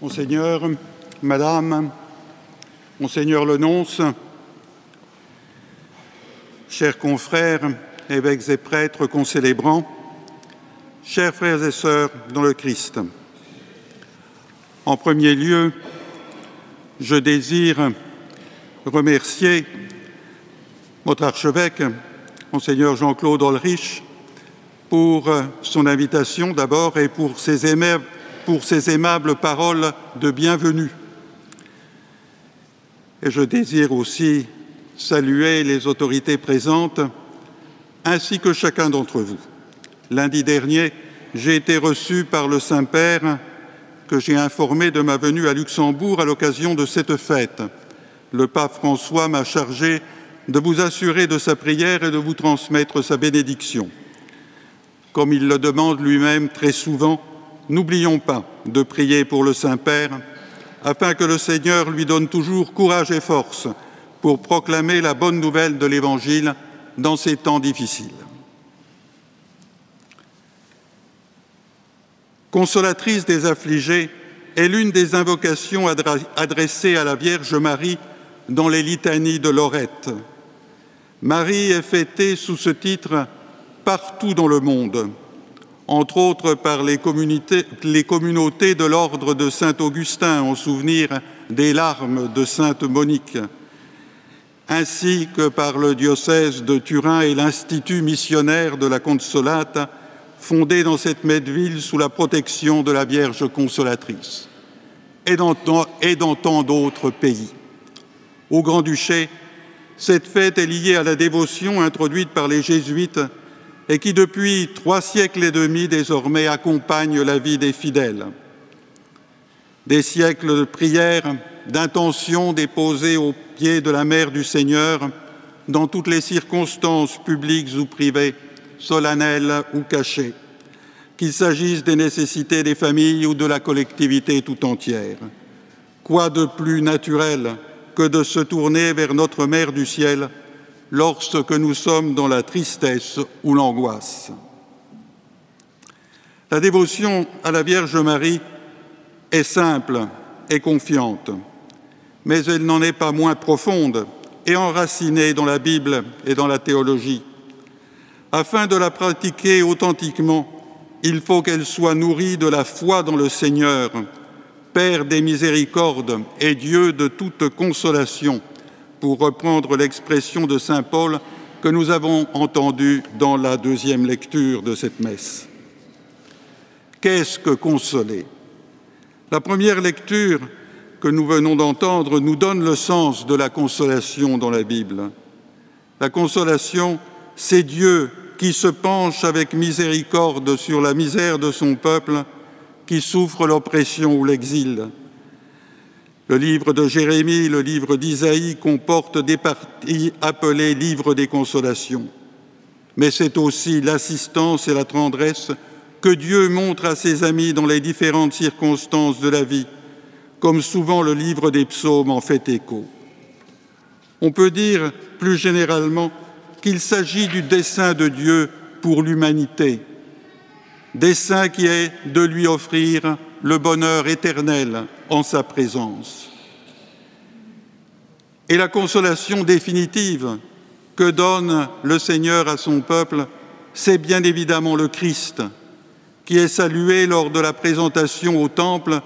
Monseigneur, Madame, Monseigneur le nonce, chers confrères, évêques et prêtres concélébrants, chers frères et sœurs dans le Christ. En premier lieu, je désire remercier votre archevêque, Monseigneur Jean-Claude Olrich, pour son invitation d'abord et pour ses aimables paroles de bienvenue. Et je désire aussi saluer les autorités présentes ainsi que chacun d'entre vous. Lundi dernier, j'ai été reçu par le Saint-Père que j'ai informé de ma venue à Luxembourg à l'occasion de cette fête. Le pape François m'a chargé de vous assurer de sa prière et de vous transmettre sa bénédiction. Comme il le demande lui-même très souvent, n'oublions pas de prier pour le Saint-Père afin que le Seigneur lui donne toujours courage et force pour proclamer la bonne nouvelle de l'Évangile dans ces temps difficiles. Consolatrice des affligés est l'une des invocations adressées à la Vierge Marie dans les litanies de Lorette. Marie est fêtée sous ce titre partout dans le monde, entre autres par les communautés de l'ordre de Saint-Augustin en souvenir des larmes de Sainte Monique, ainsi que par le diocèse de Turin et l'Institut missionnaire de la Consolate, fondé dans cette même ville sous la protection de la Vierge consolatrice, et dans tant d'autres pays. Au Grand-Duché, cette fête est liée à la dévotion introduite par les jésuites et qui, depuis 3 siècles et demi désormais, accompagne la vie des fidèles. Des siècles de prières, d'intentions déposées aux pieds de la Mère du Seigneur, dans toutes les circonstances publiques ou privées, solennelles ou cachées, qu'il s'agisse des nécessités des familles ou de la collectivité tout entière. Quoi de plus naturel que de se tourner vers notre Mère du ciel lorsque nous sommes dans la tristesse ou l'angoisse. La dévotion à la Vierge Marie est simple et confiante, mais elle n'en est pas moins profonde et enracinée dans la Bible et dans la théologie. Afin de la pratiquer authentiquement, il faut qu'elle soit nourrie de la foi dans le Seigneur, Père des miséricordes et Dieu de toute consolation, pour reprendre l'expression de saint Paul que nous avons entendue dans la deuxième lecture de cette messe. Qu'est-ce que consoler? La première lecture que nous venons d'entendre nous donne le sens de la consolation dans la Bible. La consolation, c'est Dieu qui se penche avec miséricorde sur la misère de son peuple qui souffre l'oppression ou l'exil. Le livre de Jérémie, le livre d'Isaïe comportent des parties appelées livres des consolations. Mais c'est aussi l'assistance et la tendresse que Dieu montre à ses amis dans les différentes circonstances de la vie, comme souvent le livre des psaumes en fait écho. On peut dire plus généralement qu'il s'agit du dessein de Dieu pour l'humanité, dessein qui est de lui offrir le bonheur éternel en sa présence. Et la consolation définitive que donne le Seigneur à son peuple, c'est bien évidemment le Christ, qui est salué lors de la présentation au Temple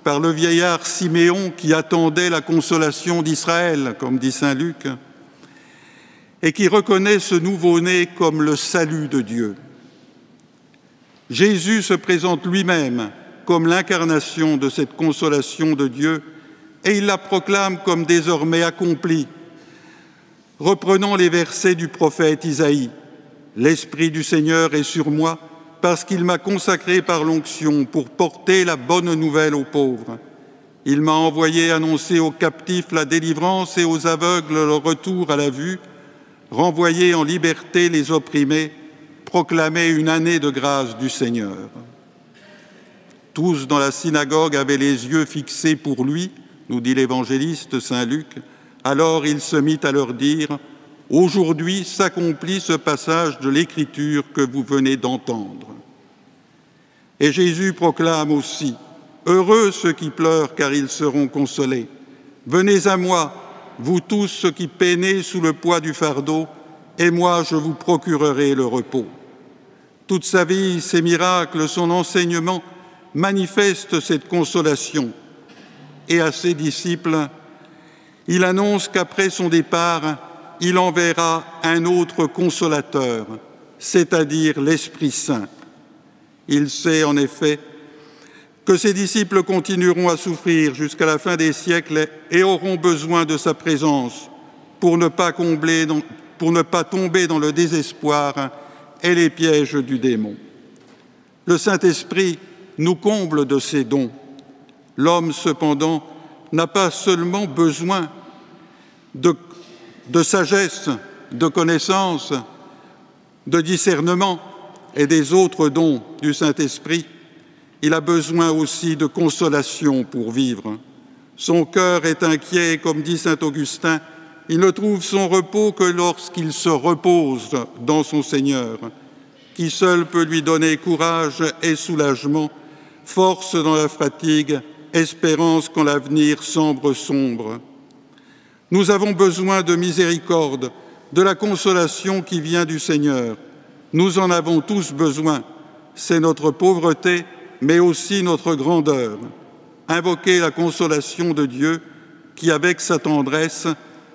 par le vieillard Siméon qui attendait la consolation d'Israël, comme dit saint Luc, et qui reconnaît ce nouveau-né comme le salut de Dieu. Jésus se présente lui-même comme l'incarnation de cette consolation de Dieu et il la proclame comme désormais accomplie. Reprenons les versets du prophète Isaïe. « L'Esprit du Seigneur est sur moi parce qu'il m'a consacré par l'onction pour porter la bonne nouvelle aux pauvres. Il m'a envoyé annoncer aux captifs la délivrance et aux aveugles le retour à la vue, renvoyer en liberté les opprimés, proclamer une année de grâce du Seigneur. » Tous dans la synagogue avaient les yeux fixés pour lui, nous dit l'évangéliste saint Luc. Alors il se mit à leur dire « Aujourd'hui s'accomplit ce passage de l'Écriture que vous venez d'entendre. » Et Jésus proclame aussi Heureux ceux qui pleurent, car ils seront consolés. Venez à moi, vous tous ceux qui peinez sous le poids du fardeau, et moi je vous procurerai le repos. Toute sa vie, ses miracles, son enseignement manifestent cette consolation. Et à ses disciples, il annonce qu'après son départ, il enverra un autre consolateur, c'est-à-dire l'Esprit Saint. Il sait en effet que ses disciples continueront à souffrir jusqu'à la fin des siècles et auront besoin de sa présence pour ne pas tomber dans le désespoir et les pièges du démon. Le Saint-Esprit nous comble de ses dons. L'homme, cependant, n'a pas seulement besoin de sagesse, de connaissance, de discernement et des autres dons du Saint-Esprit. Il a besoin aussi de consolation pour vivre. Son cœur est inquiet, comme dit saint Augustin, il ne trouve son repos que lorsqu'il se repose dans son Seigneur, qui seul peut lui donner courage et soulagement, force dans la fatigue, espérance quand l'avenir semble sombre. Nous avons besoin de miséricorde, de la consolation qui vient du Seigneur. Nous en avons tous besoin. C'est notre pauvreté, mais aussi notre grandeur. Invoquer la consolation de Dieu qui, avec sa tendresse,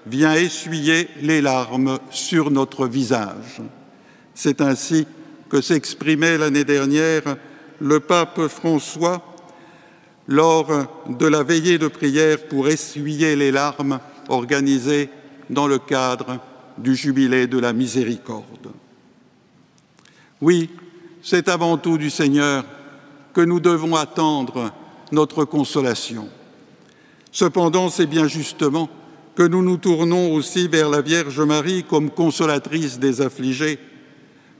vient essuyer les larmes sur notre visage. C'est ainsi que s'exprimait l'année dernière le pape François lors de la veillée de prière pour essuyer les larmes organisée dans le cadre du Jubilé de la Miséricorde. Oui, c'est avant tout du Seigneur que nous devons attendre notre consolation. Cependant, c'est bien justement que nous nous tournons aussi vers la Vierge Marie comme consolatrice des affligés.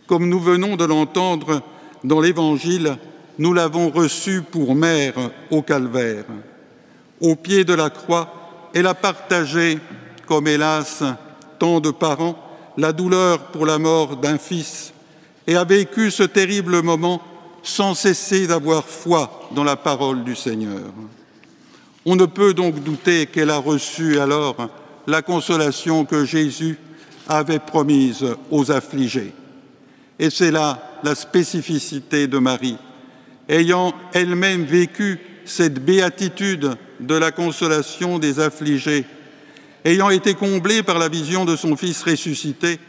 Comme nous venons de l'entendre dans l'Évangile, nous l'avons reçue pour mère au calvaire. Au pied de la croix, elle a partagé, comme hélas tant de parents, la douleur pour la mort d'un fils et a vécu ce terrible moment sans cesser d'avoir foi dans la parole du Seigneur. On ne peut donc douter qu'elle a reçu alors la consolation que Jésus avait promise aux affligés. Et c'est là la spécificité de Marie. Ayant elle-même vécu cette béatitude de la consolation des affligés, ayant été comblée par la vision de son Fils ressuscité,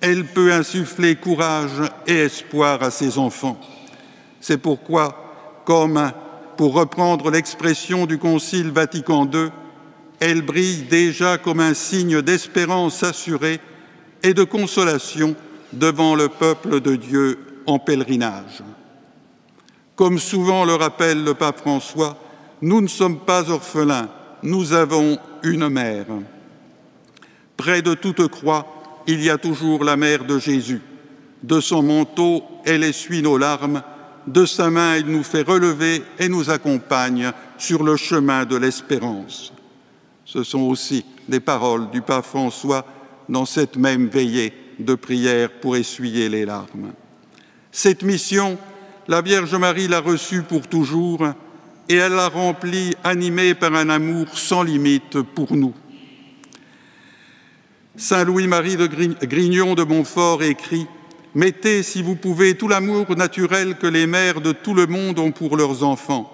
elle peut insuffler courage et espoir à ses enfants. C'est pourquoi, comme pour reprendre l'expression du Concile Vatican II, elle brille déjà comme un signe d'espérance assurée et de consolation devant le peuple de Dieu en pèlerinage. Comme souvent le rappelle le pape François, nous ne sommes pas orphelins, nous avons une mère. Près de toute croix, il y a toujours la mère de Jésus. De son manteau, elle essuie nos larmes. De sa main, elle nous fait relever et nous accompagne sur le chemin de l'espérance. Ce sont aussi les paroles du pape François dans cette même veillée de prière pour essuyer les larmes. Cette mission, la Vierge Marie l'a reçue pour toujours et elle l'a remplie, animée par un amour sans limite pour nous. Saint Louis-Marie de Grignon de Montfort écrit « Mettez, si vous pouvez, tout l'amour naturel que les mères de tout le monde ont pour leurs enfants,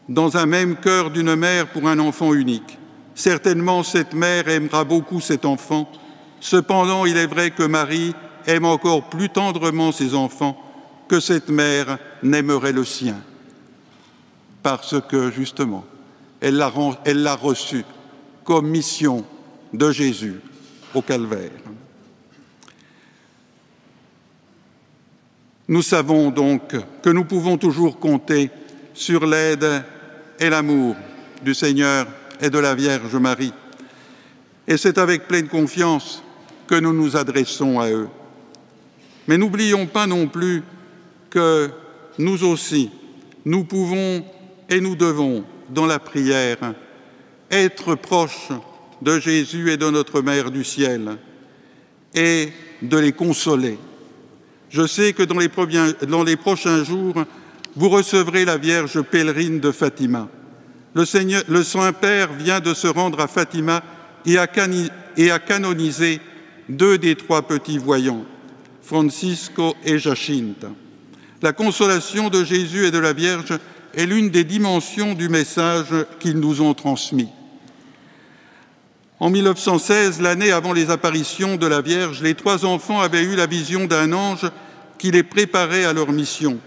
dans un même cœur d'une mère pour un enfant unique. Certainement, cette mère aimera beaucoup cet enfant. Cependant, il est vrai que Marie aime encore plus tendrement ses enfants que cette mère n'aimerait le sien. » Parce que, justement, elle l'a reçu comme mission de Jésus au calvaire. Nous savons donc que nous pouvons toujours compter sur l'aide et l'amour du Seigneur et de la Vierge Marie. Et c'est avec pleine confiance que nous nous adressons à eux. Mais n'oublions pas non plus que nous aussi, nous pouvons et nous devons, dans la prière, être proches de Jésus et de notre Mère du ciel et de les consoler. Je sais que dans les prochains jours, vous recevrez la Vierge pèlerine de Fatima. Le Saint-Père vient de se rendre à Fatima et a canonisé 2 des 3 petits voyants, Francisco et Jacinta. La consolation de Jésus et de la Vierge est l'une des dimensions du message qu'ils nous ont transmis. En 1916, l'année avant les apparitions de la Vierge, les 3 enfants avaient eu la vision d'un ange qui les préparait à leur mission.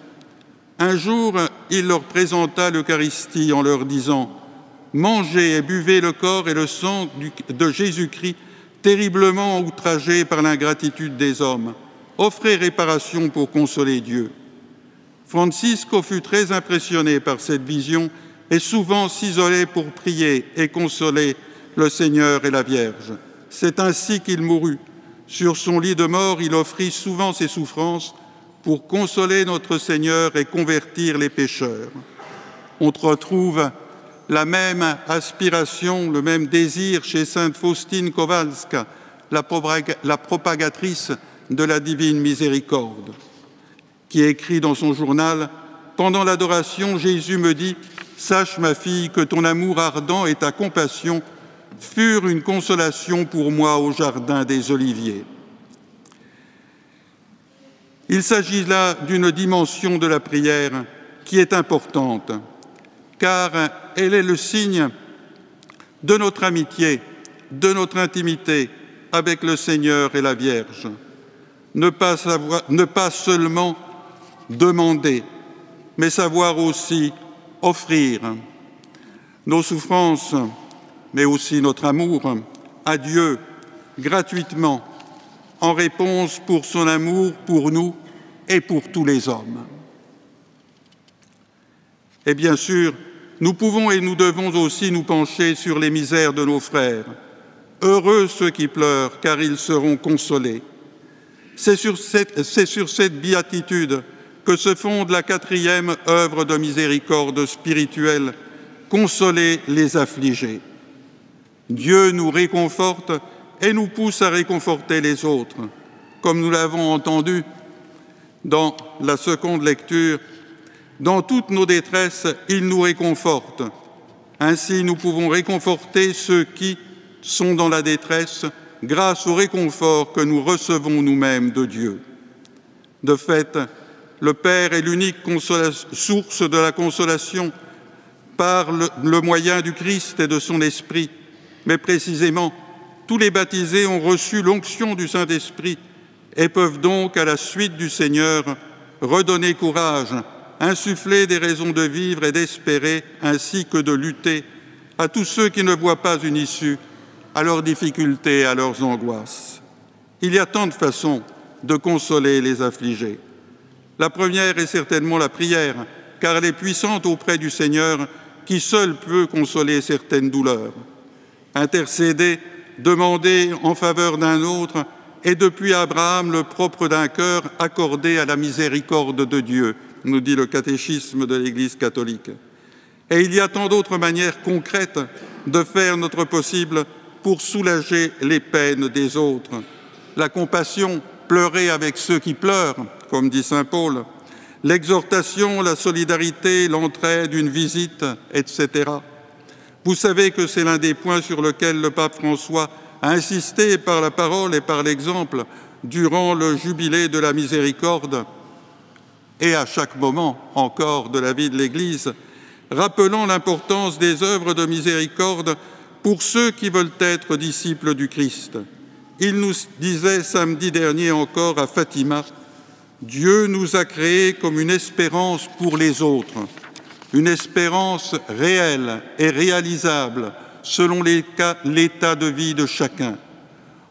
Un jour, il leur présenta l'Eucharistie en leur disant « Mangez et buvez le corps et le sang de Jésus-Christ, terriblement outragé par l'ingratitude des hommes. Offrez réparation pour consoler Dieu. » Francisco fut très impressionné par cette vision et souvent s'isolait pour prier et consoler le Seigneur et la Vierge. C'est ainsi qu'il mourut. Sur son lit de mort, il offrit souvent ses souffrances pour consoler notre Seigneur et convertir les pécheurs. On retrouve la même aspiration, le même désir chez sainte Faustine Kowalska, la propagatrice de la divine miséricorde, qui écrit dans son journal « Pendant l'adoration, Jésus me dit « Sache, ma fille, que ton amour ardent et ta compassion furent une consolation pour moi au jardin des Oliviers. » Il s'agit là d'une dimension de la prière qui est importante, car elle est le signe de notre amitié, de notre intimité avec le Seigneur et la Vierge. Ne pas seulement demander, mais savoir aussi offrir nos souffrances, mais aussi notre amour à Dieu gratuitement, en réponse pour son amour pour nous et pour tous les hommes. Et bien sûr, nous pouvons et nous devons aussi nous pencher sur les misères de nos frères. Heureux ceux qui pleurent, car ils seront consolés. C'est sur cette béatitude que se fonde la 4e œuvre de miséricorde spirituelle, consoler les affligés. Dieu nous réconforte et nous pousse à réconforter les autres. Comme nous l'avons entendu dans la seconde lecture, dans toutes nos détresses, il nous réconforte. Ainsi, nous pouvons réconforter ceux qui sont dans la détresse grâce au réconfort que nous recevons nous-mêmes de Dieu. De fait, le Père est l'unique source de la consolation par le moyen du Christ et de son Esprit. Mais précisément, tous les baptisés ont reçu l'onction du Saint-Esprit et peuvent donc, à la suite du Seigneur, redonner courage, insuffler des raisons de vivre et d'espérer, ainsi que de lutter à tous ceux qui ne voient pas une issue à leurs difficultés et à leurs angoisses. Il y a tant de façons de consoler les affligés. La première est certainement la prière, car elle est puissante auprès du Seigneur qui seul peut consoler certaines douleurs. Intercéder, demander en faveur d'un autre est depuis Abraham le propre d'un cœur accordé à la miséricorde de Dieu, nous dit le catéchisme de l'Église catholique. Et il y a tant d'autres manières concrètes de faire notre possible pour soulager les peines des autres. La compassion, pleurer avec ceux qui pleurent, comme dit saint Paul, l'exhortation, la solidarité, l'entraide, une visite, etc. Vous savez que c'est l'un des points sur lesquels le pape François a insisté par la parole et par l'exemple durant le jubilé de la miséricorde et à chaque moment encore de la vie de l'Église, rappelant l'importance des œuvres de miséricorde pour ceux qui veulent être disciples du Christ. Il nous disait samedi dernier encore à Fatima, « Dieu nous a créés comme une espérance pour les autres, une espérance réelle et réalisable selon l'état de vie de chacun,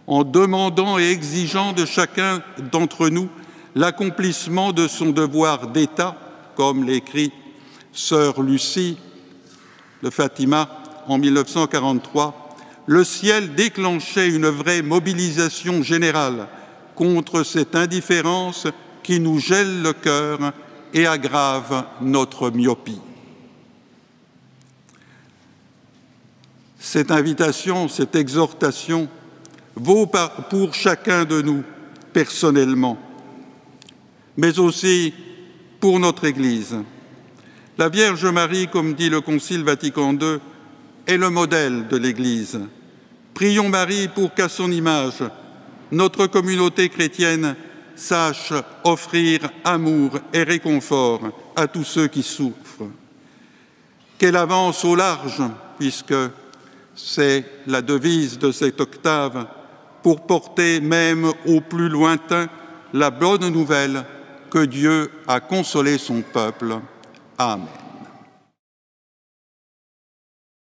en demandant et exigeant de chacun d'entre nous l'accomplissement de son devoir d'État, comme l'écrit sœur Lucie de Fatima en 1943, le ciel déclenchait une vraie mobilisation générale contre cette indifférence qui nous gèle le cœur et aggrave notre myopie. Cette invitation, cette exhortation vaut pour chacun de nous personnellement, mais aussi pour notre Église, La Vierge Marie, comme dit le Concile Vatican II, est le modèle de l'Église. Prions Marie pour qu'à son image, notre communauté chrétienne sache offrir amour et réconfort à tous ceux qui souffrent. Qu'elle avance au large, puisque c'est la devise de cette octave, pour porter même au plus lointain la bonne nouvelle que Dieu a consolé son peuple. Amen.